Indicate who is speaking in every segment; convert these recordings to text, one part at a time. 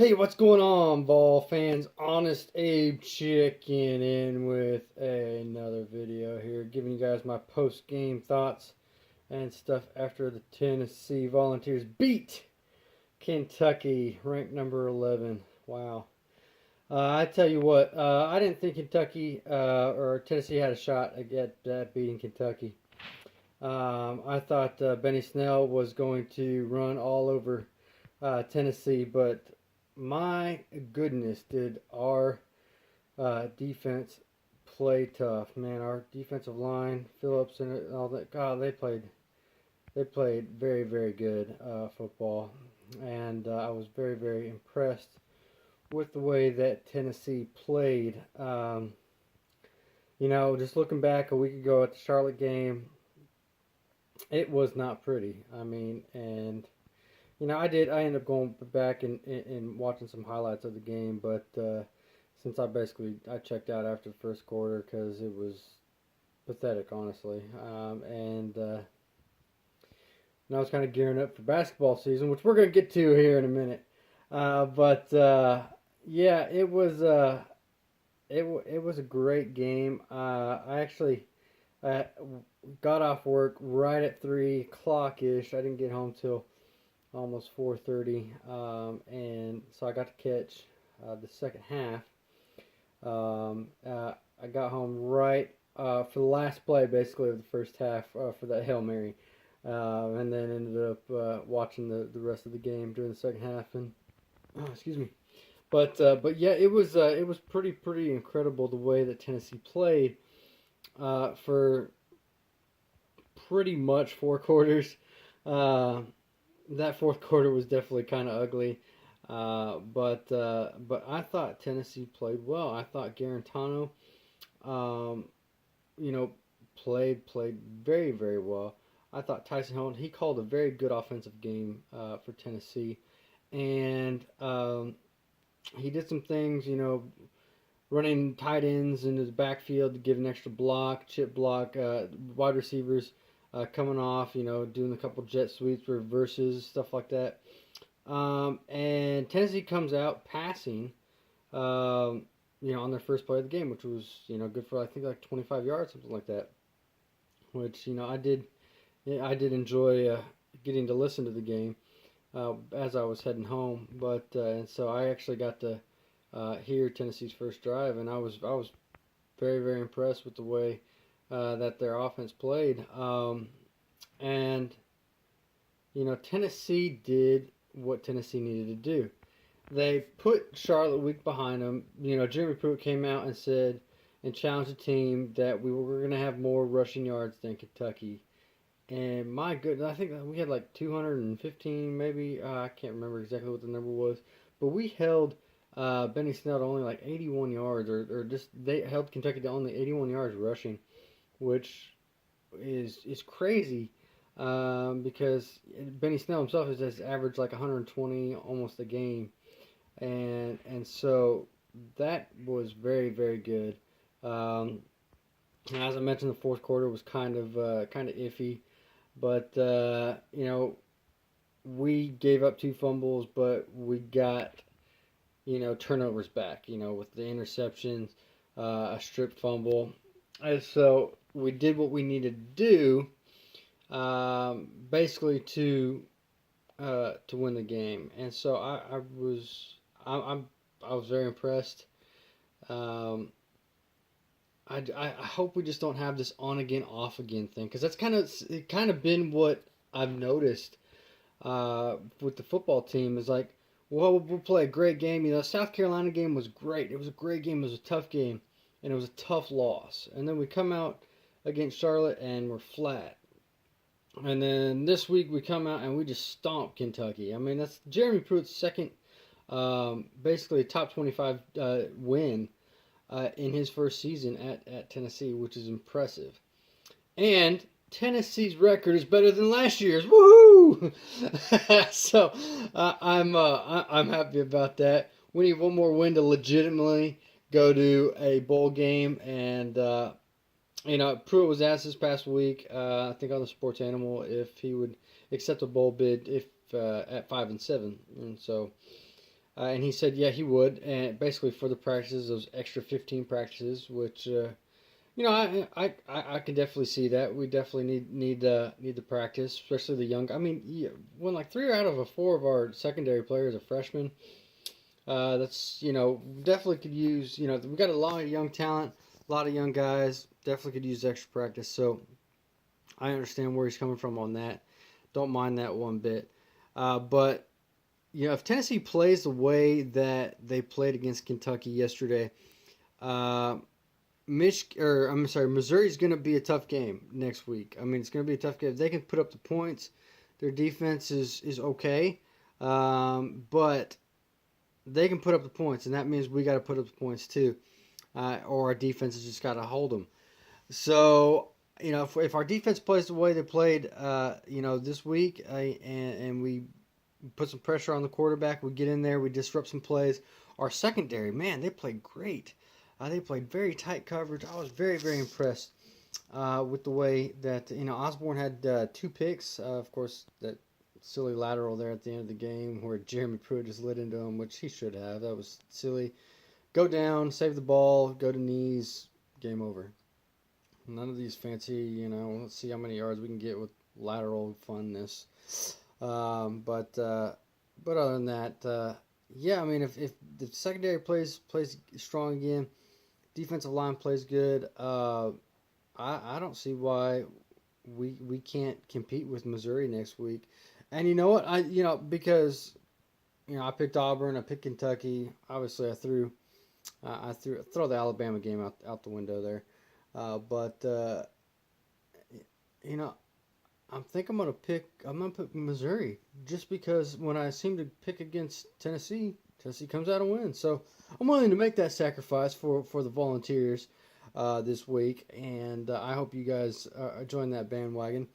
Speaker 1: Hey, what's going on, Vol fans? Honest Abe checking in with another video here, giving you guys my post-game thoughts and stuff after the Tennessee Volunteers beat Kentucky, ranked number 11. Wow. I tell you what, I didn't think Kentucky or Tennessee had a shot at beating Kentucky. I thought Benny Snell was going to run all over Tennessee, but my goodness, did our defense play tough, man. Our defensive line, Phillips and all that, God, they played very, very good football, and I was very, very impressed with the way that Tennessee played. Just looking back a week ago at the Charlotte game, it was not pretty. I mean, and I ended up going back and watching some highlights of the game, but since I checked out after the first quarter because it was pathetic, honestly. And Now I was kind of gearing up for basketball season, which we're gonna get to here in a minute. But Yeah, it was a great game. I actually uh, got off work right at 3 o'clock ish. I didn't get home till almost 4:30, and so I got to catch the second half. I got home right for the last play, basically, of the first half for that Hail Mary, and then ended up watching the rest of the game during the second half. And excuse me, but yeah, it was pretty incredible the way that Tennessee played for pretty much 4 quarters. Uh, that fourth quarter was definitely kind of ugly. But I thought Tennessee played well. I thought Garantano, um, you know, played very very well. I thought Tyson Hill, he called a very good offensive game for Tennessee, and he did some things, running tight ends into the backfield to give an extra block, chip block, wide receivers coming off, doing a couple jet sweeps, reverses, stuff like that. And Tennessee comes out passing, on their first play of the game, which was, good for I think like 25 yards, something like that. Which I did enjoy getting to listen to the game as I was heading home. But and so I actually got to hear Tennessee's first drive, and I was very very impressed with the way that their offense played. And Tennessee did what Tennessee needed to do. They put Charlotte weak behind them. Jeremy Pruitt came out and said and challenged the team that we were going to have more rushing yards than Kentucky. And my goodness, I think we had like 215, maybe. I can't remember exactly what the number was, but we held Benny Snell to only like 81 yards, or just they held Kentucky to only 81 yards rushing, which is crazy because Benny Snell himself has averaged like 120 almost a game, and so that was very very good. Um, as I mentioned, the fourth quarter was kind of iffy, but we gave up 2 fumbles, but we got turnovers back. With the interceptions, a strip fumble, and so we did what we needed to do, basically to win the game. And so I was very impressed. Um, I hope we just don't have this on again off again thing, because that's kind of been what I've noticed with the football team is like, well, we'll play a great game. South Carolina game was great. It was a great game. It was a tough game, and it was a tough loss. And then we come out against Charlotte and we're flat. And then this week we come out and we just stomp Kentucky. I mean, that's Jeremy Pruitt's second, basically top 25 win in his first season at Tennessee, which is impressive. And Tennessee's record is better than last year's. Woohoo! So I'm happy about that. We need one more win to legitimately go to a bowl game. And Pruitt was asked this past week, I think on the Sports Animal, if he would accept a bowl bid if at 5-7, and so And he said, yeah, he would, and basically for the practices, those extra 15 practices, which I can definitely see that. We definitely need to practice, especially the young. I mean, yeah, when like three out of a four of our secondary players are freshmen, that's definitely could use. We got a lot of young talent, a lot of young guys. Definitely could use extra practice. So I understand where he's coming from on that. Don't mind that one bit. But if Tennessee plays the way that they played against Kentucky yesterday, uh, I'm sorry, Missouri's going to be a tough game next week. I mean, it's going to be a tough game. If they can put up the points, their defense is okay, but they can put up the points, and that means we got to put up the points too, or our defense has just got to hold them. So if our defense plays the way they played, this week, and we put some pressure on the quarterback, we get in there, we disrupt some plays. Our secondary, man, they played great. They played very tight coverage. I was very, very impressed with the way that Osborne had two picks. Of course, that silly lateral there at the end of the game where Jeremy Pruitt just lit into him, which he should have. That was silly. Go down, save the ball, go to knees, game over. None of these fancy, let's see how many yards we can get with lateral funness. But other than that, yeah, I mean, if the secondary plays strong again, defensive line plays good, I don't see why we can't compete with Missouri next week. And you know what? Because I picked Auburn, I picked Kentucky. Obviously, I throw the Alabama game out the window there. But you know, I'm gonna pick Missouri just because when I seem to pick against Tennessee, Tennessee comes out and wins. So I'm willing to make that sacrifice for the Volunteers this week, and I hope you guys join that bandwagon.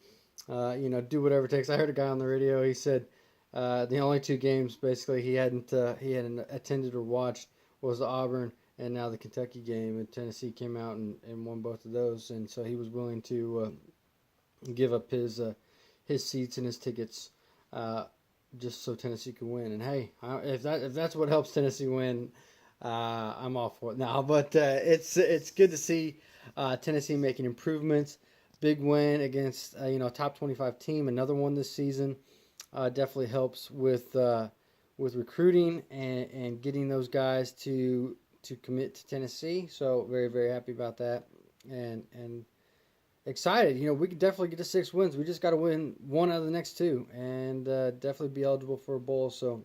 Speaker 1: Do whatever it takes. I heard a guy on the radio. He said the only two games basically he hadn't attended or watched was the Auburn and now the Kentucky game, and Tennessee came out and won both of those, and so he was willing to give up his seats and his tickets just so Tennessee could win. And hey, if that's what helps Tennessee win, I'm all for it now. But it's good to see Tennessee making improvements. Big win against top 25 team, another one this season. Definitely helps with recruiting and getting those guys to commit to Tennessee. So very, very happy about that, and excited. We could definitely get to 6 wins. We just got to win one out of the next two, and definitely be eligible for a bowl. So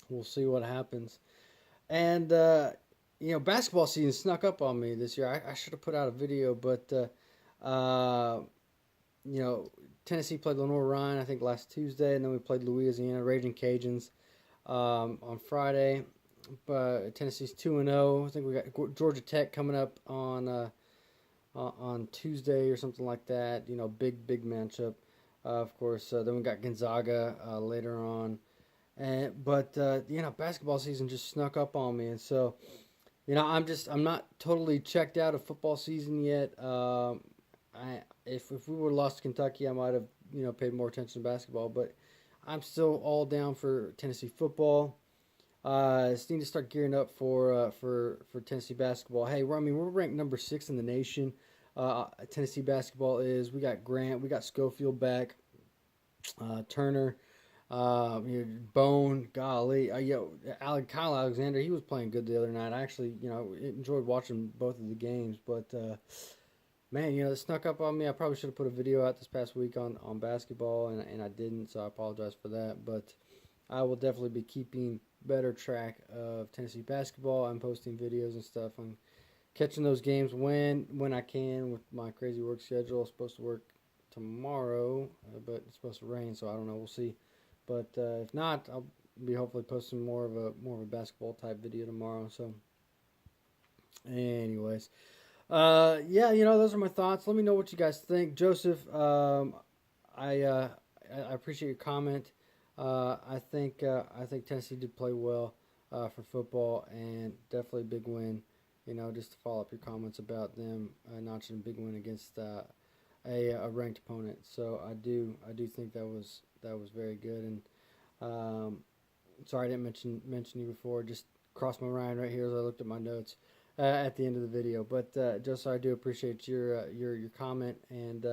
Speaker 1: we'll see what happens. And basketball season snuck up on me this year. I should have put out a video, but you know, Tennessee played Lenore Ryan, I think, last Tuesday, and then we played Louisiana Raging Cajuns on Friday. But Tennessee's 2-0. I think we got Georgia Tech coming up on Tuesday or something like that. Big matchup. Of course, then we got Gonzaga later on. But basketball season just snuck up on me, and so I'm not totally checked out of football season yet. If we would have lost to Kentucky, I might have paid more attention to basketball, but I'm still all down for Tennessee football. Just need to start gearing up for Tennessee basketball. Hey, we're ranked number 6 in the nation. Tennessee basketball is. We got Grant, we got Schofield back, Turner, Bone, golly, Kyle Alexander. He was playing good the other night. I actually enjoyed watching both of the games, but man, it snuck up on me. I probably should have put a video out this past week on basketball, and I didn't, so I apologize for that. But I will definitely be keeping better track of Tennessee basketball. I'm posting videos and stuff. I'm catching those games when I can with my crazy work schedule. I'm supposed to work tomorrow, but it's supposed to rain, so I don't know. We'll see. But if not, I'll be hopefully posting more of a basketball type video tomorrow. So, anyways, yeah, those are my thoughts. Let me know what you guys think, Joseph. I appreciate your comment. I think Tennessee did play well for football, and definitely a big win. Just to follow up your comments about them notching a big win against a ranked opponent. So I do think that was very good, and Sorry I didn't mention you before. Just crossed my mind right here as I looked at my notes at the end of the video. But Joseph, I do appreciate your comment, and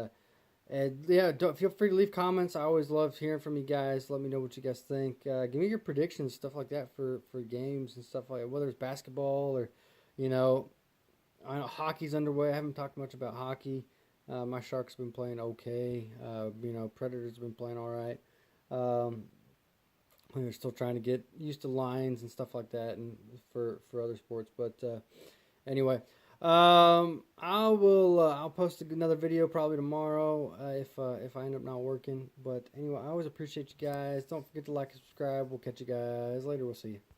Speaker 1: yeah, don't feel free to leave comments. I always love hearing from you guys. Let me know what you guys think. Give me your predictions, stuff like that for games and stuff like that, whether it's basketball or, you know, I know hockey's underway. I haven't talked much about hockey. My Sharks have been playing okay. You know, Predators have been playing all right. Um, we're still trying to get used to lines and stuff like that, and for other sports. But anyway, I will. I'll post another video probably tomorrow if I end up not working. But anyway, I always appreciate you guys. Don't forget to like and subscribe. We'll catch you guys later. We'll see you.